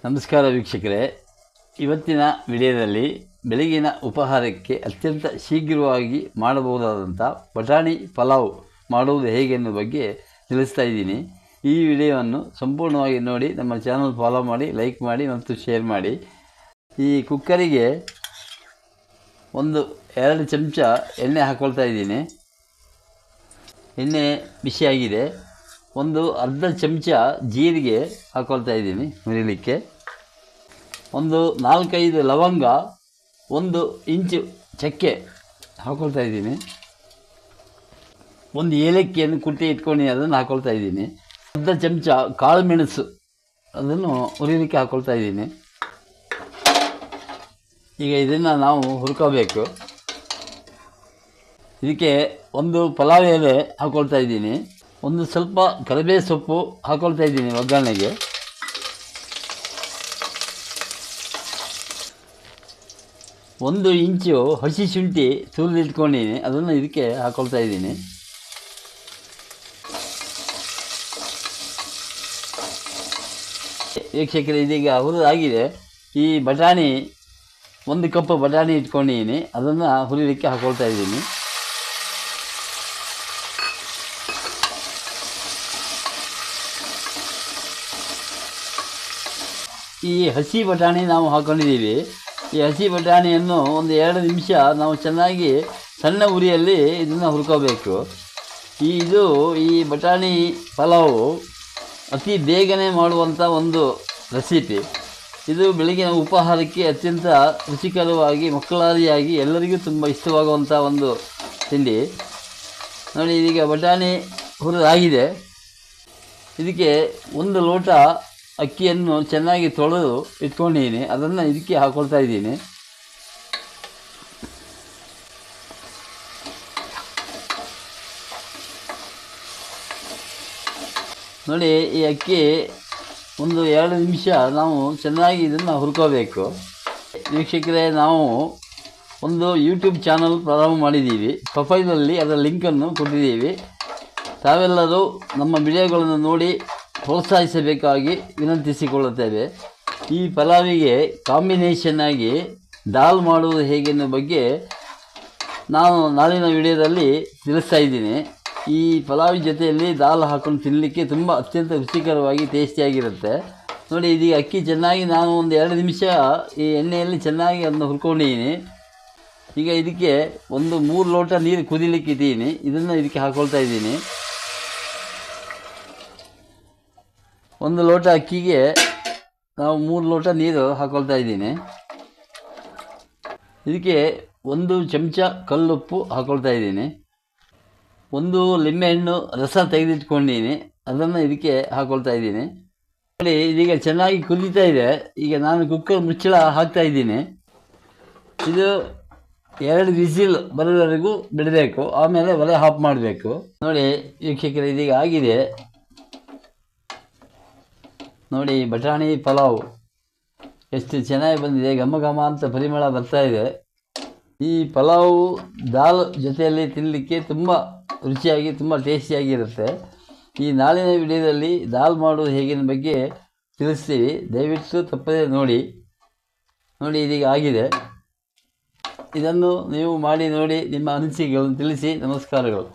ನಮಸ್ಕಾರ ವೀಕ್ಷಕರೇ, ಇವತ್ತಿನ ವಿಡಿಯೋದಲ್ಲಿ ಬೆಳಗಿನ ಉಪಹಾರಕ್ಕೆ ಅತ್ಯಂತ ಶೀಘ್ರವಾಗಿ ಮಾಡಬಹುದಾದಂಥ ಬಟಾಣಿ ಪಲಾವ್ ಮಾಡುವುದು ಹೇಗೆ ಎನ್ನುವ ಬಗ್ಗೆ ತಿಳಿಸ್ತಾ ಇದ್ದೀನಿ. ಈ ವಿಡಿಯೋವನ್ನು ಸಂಪೂರ್ಣವಾಗಿ ನೋಡಿ, ನಮ್ಮ ಚಾನಲ್ ಫಾಲೋ ಮಾಡಿ, ಲೈಕ್ ಮಾಡಿ ಮತ್ತು ಶೇರ್ ಮಾಡಿ. ಈ ಕುಕ್ಕರಿಗೆ 2 ಚಮಚ ಎಣ್ಣೆ ಹಾಕ್ಕೊಳ್ತಾ ಇದ್ದೀನಿ. ಎಣ್ಣೆ ಬಿಸಿಯಾಗಿದೆ. ಅರ್ಧ ಚಮಚ ಜೀರಿಗೆ ಹಾಕ್ಕೊಳ್ತಾ ಇದ್ದೀನಿ ಹುರಿಲಿಕ್ಕೆ. 4-5 ಲವಂಗ, 1 ಇಂಚು ಚಕ್ಕೆ ಹಾಕ್ಕೊಳ್ತಾ ಇದ್ದೀನಿ. 1 ಏಲಕ್ಕಿಯನ್ನು ಕುಟ್ಟಿ ಇಟ್ಕೊಂಡು ಅದನ್ನು ಹಾಕ್ಕೊಳ್ತಾ ಇದ್ದೀನಿ. ಅರ್ಧ ಚಮಚ ಕಾಳು ಮೆಣಸು ಅದನ್ನು ಹುರಿಲಿಕ್ಕೆ ಹಾಕ್ಕೊಳ್ತಾ ಇದ್ದೀನಿ. ಈಗ ಇದನ್ನು ನಾವು ಹುರ್ಕೋಬೇಕು. ಇದಕ್ಕೆ 1 ಪಲಾವ್ ಎಲೆ ಹಾಕ್ಕೊಳ್ತಾ ಇದ್ದೀನಿ. ಸ್ವಲ್ಪ ಕರಿಬೇವು ಸೊಪ್ಪು ಹಾಕ್ಕೊಳ್ತಾ ಇದ್ದೀನಿ ಒಗ್ಗರಣೆಗೆ. 1 ಇಂಚು ಹಸಿ ಶುಂಠಿ ತುರಿದಿಟ್ಕೊಂಡಿದ್ದೀನಿ, ಅದನ್ನು ಇದಕ್ಕೆ ಹಾಕ್ಕೊಳ್ತಾ ಇದ್ದೀನಿ. ವೀಕ್ಷಕರೇ, ಇದೀಗ ಹುರಿದಾಗಿದೆ. ಈ ಬಟಾಣಿ 1 ಕಪ್ ಬಟಾಣಿ ಇಟ್ಕೊಂಡಿದ್ದೀನಿ, ಅದನ್ನು ಹುರಿಲಿಕ್ಕೆ ಹಾಕ್ಕೊಳ್ತಾ ಇದ್ದೀನಿ. ಈ ಹಸಿ ಬಟಾಣಿ ನಾವು ಹಾಕ್ಕೊಂಡಿದ್ದೀವಿ. ಈ ಹಸಿ ಬಟಾಣಿಯನ್ನು 2 ನಿಮಿಷ ನಾವು ಚೆನ್ನಾಗಿ ಸಣ್ಣ ಉರಿಯಲ್ಲಿ ಇದನ್ನು ಹುರ್ಕೋಬೇಕು. ಈ ಬಟಾಣಿ ಪಲಾವು ಅತಿ ಬೇಗನೆ ಮಾಡುವಂಥ ಒಂದು ರೆಸಿಪಿ. ಇದು ಬೆಳಗಿನ ಉಪಹಾರಕ್ಕೆ ಅತ್ಯಂತ ರುಚಿಕರವಾಗಿ, ಮಕ್ಕಳಾದಿಯಾಗಿ ಎಲ್ಲರಿಗೂ ತುಂಬ ಇಷ್ಟವಾಗುವಂಥ ಒಂದು ತಿಂಡಿ. ನೋಡಿ, ಇದೀಗ ಬಟಾಣಿ ಹುರಿದಾಗಿದೆ. ಇದಕ್ಕೆ 1 ಲೋಟ ಅಕ್ಕಿಯನ್ನು ಚೆನ್ನಾಗಿ ತೊಳೆದು ಇಟ್ಕೊಂಡಿದ್ದೀನಿ, ಅದನ್ನು ಇದಕ್ಕೆ ಹಾಕ್ಕೊಳ್ತಾ ಇದ್ದೀನಿ. ನೋಡಿ, ಈ ಅಕ್ಕಿ 2 ನಿಮಿಷ ನಾವು ಚೆನ್ನಾಗಿ ಇದನ್ನು ಹುರ್ಕೋಬೇಕು. ವೀಕ್ಷಕರೇ, ನಾವು ಒಂದು ಯೂಟ್ಯೂಬ್ ಚಾನಲ್ ಪ್ರಾರಂಭ ಮಾಡಿದ್ದೀವಿ. ಪ್ರೊಫೈಲಲ್ಲಿ ಅದರ ಲಿಂಕನ್ನು ಕೊಟ್ಟಿದ್ದೀವಿ. ತಾವೆಲ್ಲರೂ ನಮ್ಮ ವಿಡಿಯೋಗಳನ್ನು ನೋಡಿ ಪ್ರೋತ್ಸಾಹಿಸಬೇಕಾಗಿ ವಿನಂತಿಸಿಕೊಳ್ಳುತ್ತೇವೆ. ಈ ಪಲಾವಿಗೆ ಕಾಂಬಿನೇಷನ್ ಆಗಿ ದಾಲ್ ಮಾಡುವುದು ಹೇಗೆನ್ನುವ ಬಗ್ಗೆ ನಾನು ನಾಳಿನ ವಿಡಿಯೋದಲ್ಲಿ ತಿಳಿಸ್ತಾ ಇದ್ದೀನಿ. ಈ ಪಲಾವಿ ಜೊತೆಯಲ್ಲಿ ದಾಲ್ ಹಾಕೊಂಡು ತಿನ್ನಲಿಕ್ಕೆ ತುಂಬ ಅತ್ಯಂತ ರುಚಿಕರವಾಗಿ ಟೇಸ್ಟಿಯಾಗಿರುತ್ತೆ. ನೋಡಿ, ಇದೀಗ ಅಕ್ಕಿ ಚೆನ್ನಾಗಿ ನಾನು 2 ನಿಮಿಷ ಈ ಎಣ್ಣೆಯಲ್ಲಿ ಚೆನ್ನಾಗಿ ಅದನ್ನು ಹುರ್ಕೊಂಡಿದ್ದೀನಿ. ಈಗ ಇದಕ್ಕೆ 3 ಲೋಟ ನೀರು ಕುದಿಲಿಕ್ಕೆ ಇದ್ದೀನಿ, ಇದನ್ನು ಇದಕ್ಕೆ ಹಾಕ್ಕೊಳ್ತಾ ಇದ್ದೀನಿ. 1 ಲೋಟ ಅಕ್ಕಿಗೆ ನಾವು 3 ಲೋಟ ನೀರು ಹಾಕ್ಕೊಳ್ತಾ ಇದ್ದೀನಿ. ಇದಕ್ಕೆ 1 ಚಮಚ ಕಲ್ಲುಪ್ಪು ಹಾಕ್ಕೊಳ್ತಾ ಇದ್ದೀನಿ. 1 ಲಿಂಬೆಹಣ್ಣು ರಸ ತೆಗೆದಿಟ್ಕೊಂಡಿದ್ದೀನಿ, ಅದನ್ನು ಇದಕ್ಕೆ ಹಾಕ್ಕೊಳ್ತಾ ಇದ್ದೀನಿ. ನೋಡಿ, ಇದೀಗ ಚೆನ್ನಾಗಿ ಕುದೀತಾ ಇದೆ. ಈಗ ನಾನು ಕುಕ್ಕರ್ ಮುಚ್ಚಳ ಹಾಕ್ತಾ ಇದ್ದೀನಿ. ಇದು 2 ವಿಸಿಲ್ ಬರೋವರೆಗೂ ಬಿಡಬೇಕು, ಆಮೇಲೆ ಒಲೆ ಆಫ್ ಮಾಡಬೇಕು. ನೋಡಿ ವೀಕ್ಷಕರೇ, ಇದೀಗ ಆಗಿದೆ. ನೋಡಿ, ಬಟಾಣಿ ಪಲಾವ್ ಎಷ್ಟು ಚೆನ್ನಾಗಿ ಬಂದಿದೆ, ಘಮ ಘಮ ಅಂತ ಪರಿಮಳ ಬರ್ತಾ ಇದೆ. ಈ ಪಲಾವು ದಾಲ್ ಜೊತೆಯಲ್ಲಿ ತಿನ್ನಲಿಕ್ಕೆ ತುಂಬ ರುಚಿಯಾಗಿ, ತುಂಬ ಟೇಸ್ಟಿಯಾಗಿರುತ್ತೆ. ಈ ನಾಳಿನ ವಿಡಿಯೋದಲ್ಲಿ ದಾಲ್ ಮಾಡೋದು ಹೇಗಿನ ಬಗ್ಗೆ ತಿಳಿಸ್ತೀವಿ, ದಯವಿಟ್ಟು ತಪ್ಪದೇ ನೋಡಿ. ಇದೀಗ ಆಗಿದೆ. ಇದನ್ನು ನೀವು ಮಾಡಿ ನೋಡಿ, ನಿಮ್ಮ ಅನಿಸಿಕೆಗಳನ್ನು ತಿಳಿಸಿ. ನಮಸ್ಕಾರಗಳು.